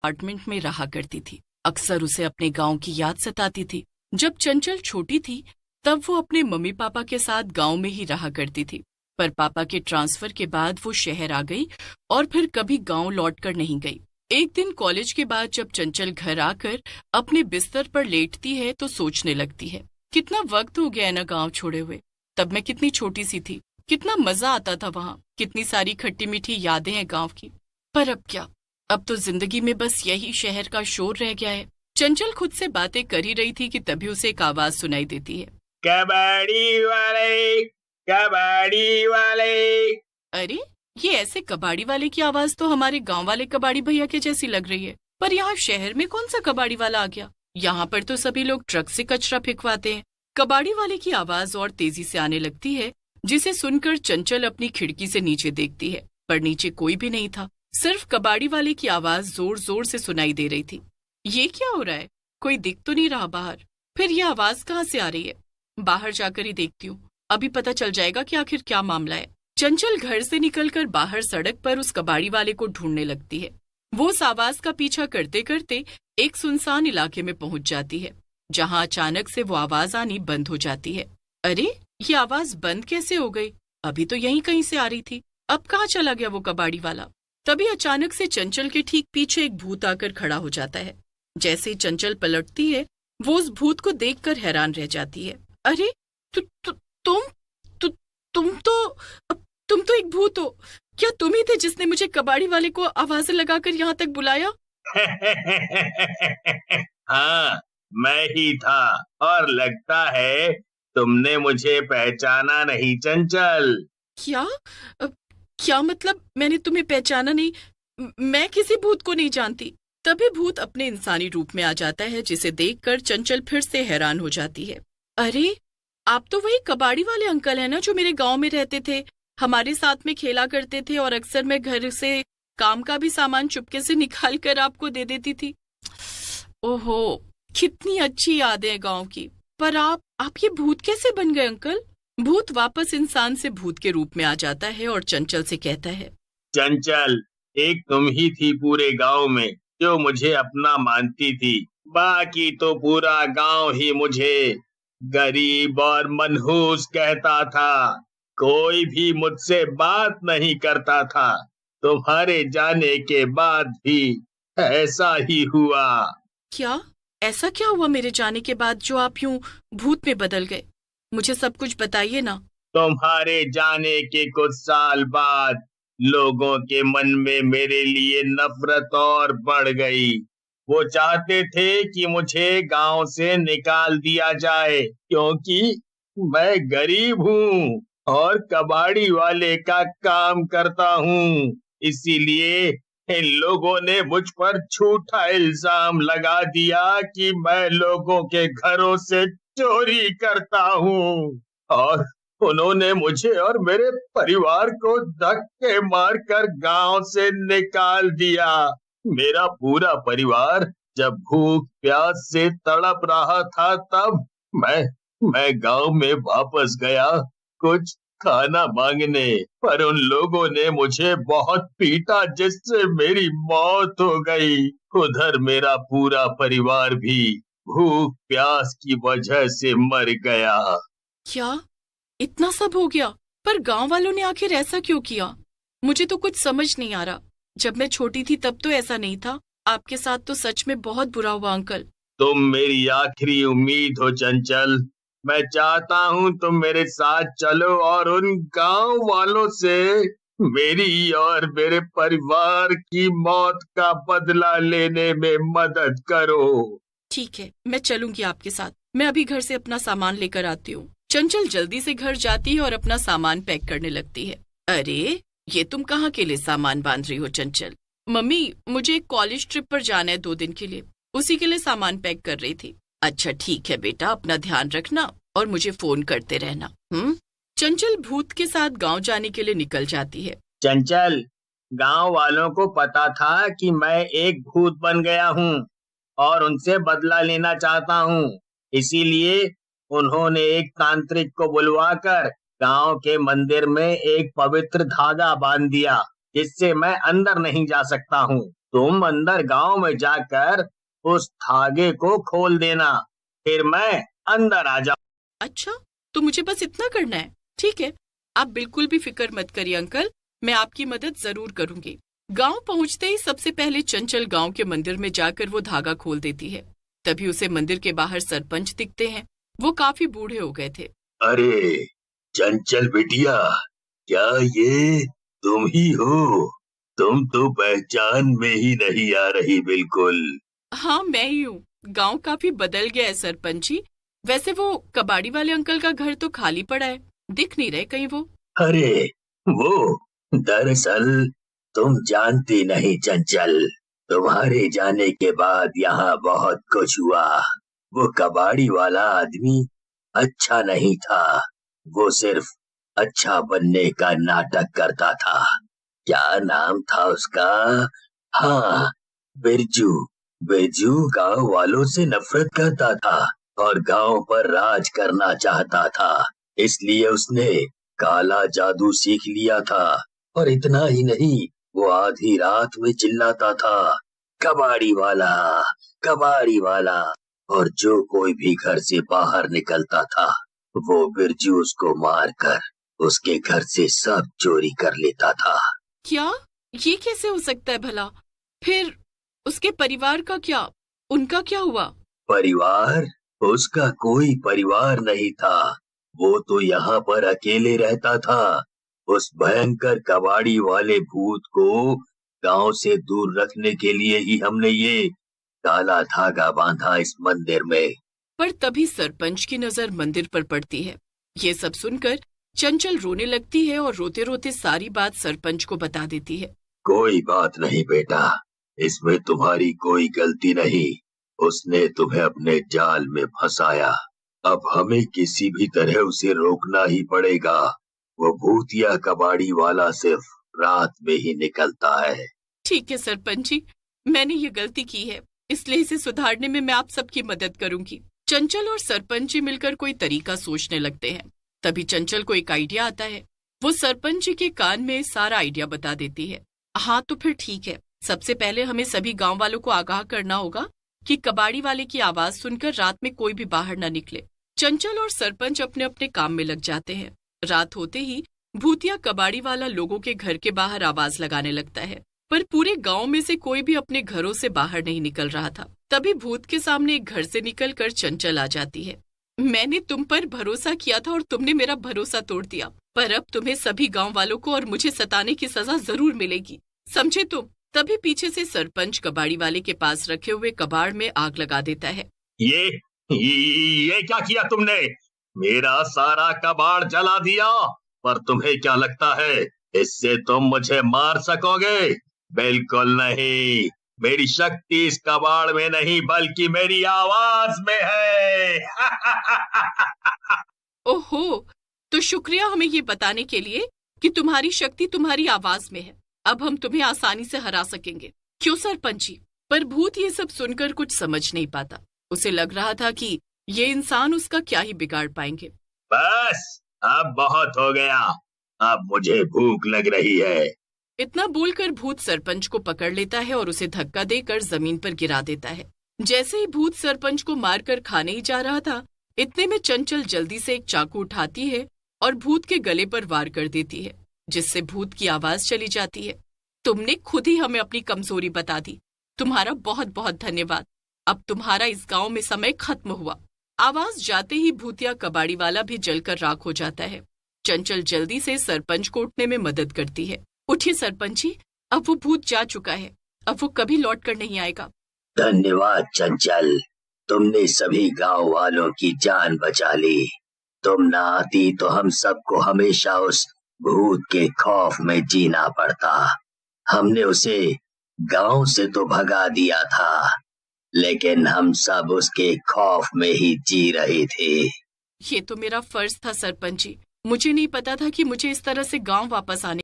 Apartment में रहा करती थी। अक्सर उसे अपने गांव की याद सताती थी। जब चंचल छोटी थी तब वो अपने मम्मी पापा के साथ गांव में ही रहा करती थी, पर पापा के ट्रांसफर के बाद वो शहर आ गई और फिर कभी गांव लौटकर नहीं गई। एक दिन कॉलेज के बाद जब चंचल घर आकर अपने बिस्तर पर लेटती है तो सोचने लगती है, कितना वक्त हो गया है ना गांव छोड़े हुए। तब मैं कितनी छोटी सी थी, कितना मजा आता था वहां, कितनी सारी खट्टी मीठी यादें हैं गांव की। पर अब क्या, अब तो जिंदगी में बस यही शहर का शोर रह गया है। चंचल खुद से बातें कर ही रही थी कि तभी उसे एक आवाज सुनाई देती है, कबाड़ी वाले, कबाड़ी वाले। अरे ये ऐसे कबाड़ी वाले की आवाज तो हमारे गांव वाले कबाड़ी भैया के जैसी लग रही है। पर यहाँ शहर में कौन सा कबाड़ी वाला आ गया? यहाँ पर तो सभी लोग ट्रक से कचरा फेंकवाते हैं। कबाड़ी वाले की आवाज और तेजी से आने लगती है, जिसे सुनकर चंचल अपनी खिड़की से नीचे देखती है, पर नीचे कोई भी नहीं था। सिर्फ कबाड़ी वाले की आवाज जोर जोर से सुनाई दे रही थी। ये क्या हो रहा है? कोई दिख तो नहीं रहा बाहर। फिर ये आवाज कहाँ से आ रही है? बाहर जाकर ही देखती हूँ, अभी पता चल जाएगा कि आखिर क्या मामला है। चंचल घर से निकलकर बाहर सड़क पर उस कबाड़ी वाले को ढूंढने लगती है। वो उस आवाज का पीछा करते करते एक सुनसान इलाके में पहुंच जाती है, जहां अचानक से वो आवाज आनी बंद हो जाती है। अरे ये आवाज बंद कैसे हो गई? अभी तो यहीं कहीं से आ रही थी, अब कहाँ चला गया वो कबाड़ी वाला? तभी अचानक से चंचल के ठीक पीछे एक भूत आकर खड़ा हो जाता है। जैसे ही चंचल पलटती है, वो उस भूत को देखकर हैरान रह जाती है। अरे तु, तु, तुम तु, तुम तो एक भूत हो। क्या तुम ही थे जिसने मुझे कबाड़ी वाले को आवाजें लगाकर यहाँ तक बुलाया? हाँ, मैं ही था। और लगता है तुमने मुझे पहचाना नहीं चंचल। क्या क्या मतलब मैंने तुम्हें पहचाना नहीं? मैं किसी भूत को नहीं जानती। तभी भूत अपने इंसानी रूप में आ जाता है, जिसे देखकर चंचल फिर से हैरान हो जाती है। अरे आप तो वही कबाड़ी वाले अंकल हैं ना, जो मेरे गांव में रहते थे, हमारे साथ में खेला करते थे और अक्सर मैं घर से काम का भी सामान चुपके से निकाल कर आपको दे देती थी। ओहो, कितनी अच्छी यादें हैं गांव की। पर आप ये भूत कैसे बन गए अंकल? भूत वापस इंसान से भूत के रूप में आ जाता है और चंचल से कहता है, चंचल, एक तुम ही थी पूरे गांव में जो मुझे अपना मानती थी। बाकी तो पूरा गांव ही मुझे गरीब और मनहूस कहता था। कोई भी मुझसे बात नहीं करता था। तुम्हारे जाने के बाद भी ऐसा ही हुआ। क्या ऐसा क्या हुआ मेरे जाने के बाद जो आप यूं भूत में बदल गए? मुझे सब कुछ बताइए ना। तुम्हारे जाने के कुछ साल बाद लोगों के मन में मेरे लिए नफरत और बढ़ गई। वो चाहते थे कि मुझे गांव से निकाल दिया जाए, क्योंकि मैं गरीब हूँ और कबाड़ी वाले का काम करता हूँ। इसीलिए इन लोगों ने मुझ पर झूठा इल्जाम लगा दिया कि मैं लोगों के घरों से चोरी करता हूँ, और उन्होंने मुझे और मेरे परिवार को धक्के मारकर गांव से निकाल दिया। मेरा पूरा परिवार जब भूख प्यास से तड़प रहा था, तब मैं गांव में वापस गया कुछ खाना मांगने, पर उन लोगों ने मुझे बहुत पीटा, जिससे मेरी मौत हो गई। उधर मेरा पूरा परिवार भी भूख प्यास की वजह से मर गया। क्या इतना सब हो गया? पर गांव वालों ने आखिर ऐसा क्यों किया? मुझे तो कुछ समझ नहीं आ रहा। जब मैं छोटी थी तब तो ऐसा नहीं था। आपके साथ तो सच में बहुत बुरा हुआ अंकल। तुम मेरी आखिरी उम्मीद हो चंचल। मैं चाहता हूँ तुम मेरे साथ चलो और उन गांव वालों से मेरी और मेरे परिवार की मौत का बदला लेने में मदद करो। ठीक है, मैं चलूंगी आपके साथ। मैं अभी घर से अपना सामान लेकर आती हूँ। चंचल जल्दी से घर जाती है और अपना सामान पैक करने लगती है। अरे ये तुम कहाँ के लिए सामान बांध रही हो चंचल? मम्मी, मुझे एक कॉलेज ट्रिप पर जाना है 2 दिन के लिए, उसी के लिए सामान पैक कर रही थी। अच्छा ठीक है बेटा, अपना ध्यान रखना और मुझे फोन करते रहना। चंचल भूत के साथ गांव जाने के लिए निकल जाती है। चंचल, गांव वालों को पता था कि मैं एक भूत बन गया हूँ और उनसे बदला लेना चाहता हूँ। इसीलिए उन्होंने एक तांत्रिक को बुलवाकर गांव के मंदिर में एक पवित्र धागा बांध दिया, जिससे मैं अंदर नहीं जा सकता हूँ। तुम अंदर गांव में जाकर उस धागे को खोल देना, फिर मैं अंदर आ जाऊं। अच्छा, तो मुझे बस इतना करना है? ठीक है, आप बिल्कुल भी फिक्र मत करिए अंकल, मैं आपकी मदद जरूर करूंगी। गांव पहुंचते ही सबसे पहले चंचल गांव के मंदिर में जाकर वो धागा खोल देती है। तभी उसे मंदिर के बाहर सरपंच दिखते हैं। वो काफी बूढ़े हो गए थे। अरे चंचल बिटिया, क्या ये तुम ही हो? तुम तो पहचान में ही नहीं आ रही बिल्कुल। हाँ, मैं ही हूँ। गांव काफी बदल गया है सरपंच जी। वैसे वो कबाड़ी वाले अंकल का घर तो खाली पड़ा है, दिख नहीं रहे कहीं वो। अरे वो, दरअसल तुम जानती नहीं चंचल, तुम्हारे जाने के बाद यहाँ बहुत कुछ हुआ। वो कबाड़ी वाला आदमी अच्छा नहीं था, वो सिर्फ अच्छा बनने का नाटक करता था। क्या नाम था उसका? हाँ, बिरजू। बिरजू गांव वालों से नफरत करता था और गांव पर राज करना चाहता था। इसलिए उसने काला जादू सीख लिया था। और इतना ही नहीं, वो आधी रात में चिल्लाता था, कबाड़ी वाला, कबाड़ी वाला। और जो कोई भी घर से बाहर निकलता था, वो बिरजू उसको मारकर उसके घर से सब चोरी कर लेता था। क्या? ये कैसे हो सकता है भला? फिर उसके परिवार का क्या? उनका क्या हुआ? परिवार? उसका कोई परिवार नहीं था। वो तो यहाँ पर अकेले रहता था। उस भयंकर कबाड़ी वाले भूत को गांव से दूर रखने के लिए ही हमने ये काला धागा बांधा इस मंदिर में। पर तभी सरपंच की नजर मंदिर पर पड़ती है। ये सब सुनकर चंचल रोने लगती है और रोते रोते सारी बात सरपंच को बता देती है। कोई बात नहीं बेटा, इसमें तुम्हारी कोई गलती नहीं। उसने तुम्हें अपने जाल में फंसाया। अब हमें किसी भी तरह उसे रोकना ही पड़ेगा। वो भूतिया कबाड़ी वाला सिर्फ रात में ही निकलता है। ठीक है सरपंच जी, मैंने ये गलती की है, इसलिए इसे सुधारने में मैं आप सबकी मदद करूंगी। चंचल और सरपंच जी मिलकर कोई तरीका सोचने लगते हैं। तभी चंचल को एक आइडिया आता है। वो सरपंच जी के कान में सारा आइडिया बता देती है। हाँ, तो फिर ठीक है, सबसे पहले हमें सभी गांव वालों को आगाह करना होगा कि कबाड़ी वाले की आवाज सुनकर रात में कोई भी बाहर न निकले। चंचल और सरपंच अपने अपने काम में लग जाते हैं। रात होते ही भूतिया कबाड़ी वाला लोगों के घर के बाहर आवाज लगाने लगता है, पर पूरे गांव में से कोई भी अपने घरों से बाहर नहीं निकल रहा था। तभी भूत के सामने एक घर से निकलकर चंचल आ जाती है। मैंने तुम पर भरोसा किया था और तुमने मेरा भरोसा तोड़ दिया, पर अब तुम्हें सभी गांव वालों को और मुझे सताने की सजा जरूर मिलेगी, समझे तुम? तभी पीछे से सरपंच कबाड़ी वाले के पास रखे हुए कबाड़ में आग लगा देता है। ये क्या किया तुमने? मेरा सारा कबाड़ जला दिया। पर तुम्हें क्या लगता है इससे तुम मुझे मार सकोगे? बिल्कुल नहीं। मेरी शक्ति इस कबाड़ में नहीं बल्कि मेरी आवाज में है। ओहो, तो शुक्रिया हमें ये बताने के लिए कि तुम्हारी शक्ति तुम्हारी आवाज में है। अब हम तुम्हें आसानी से हरा सकेंगे, क्यों सरपंच जी? पर भूत ये सब सुनकर कुछ समझ नहीं पाता। उसे लग रहा था कि ये इंसान उसका क्या ही बिगाड़ पाएंगे। बस, अब बहुत हो गया। अब मुझे भूख लग रही है। इतना बोलकर भूत सरपंच को पकड़ लेता है और उसे धक्का देकर जमीन पर गिरा देता है। जैसे ही भूत सरपंच को मारकर खाने ही जा रहा था, इतने में चंचल जल्दी से एक चाकू उठाती है और भूत के गले पर वार कर देती है, जिससे भूत की आवाज चली जाती है। तुमने खुद ही हमें अपनी कमजोरी बता दी। तुम्हारा बहुत बहुत धन्यवाद। अब तुम्हारा इस गांव में समय खत्म हुआ। आवाज जाते ही भूतिया कबाड़ी वाला भी जलकर राख हो जाता है। चंचल जल्दी से सरपंच को उठने में मदद करती है। उठिए सरपंच जी, अब वो भूत जा चुका है, अब वो कभी लौट कर नहीं आएगा। धन्यवाद चंचल, तुमने सभी गांव वालों की जान बचा ली। तुम ना आती तो हम सबको हमेशा उस भूत के खौफ में जीना पड़ता। हमने उसे गांव से तो भगा दिया था, लेकिन हम सब उसके खौफ में ही जी रहे थे। ये तो मेरा फर्ज था सरपंच जी। मुझे नहीं पता था कि मुझे इस तरह से गांव वापस आने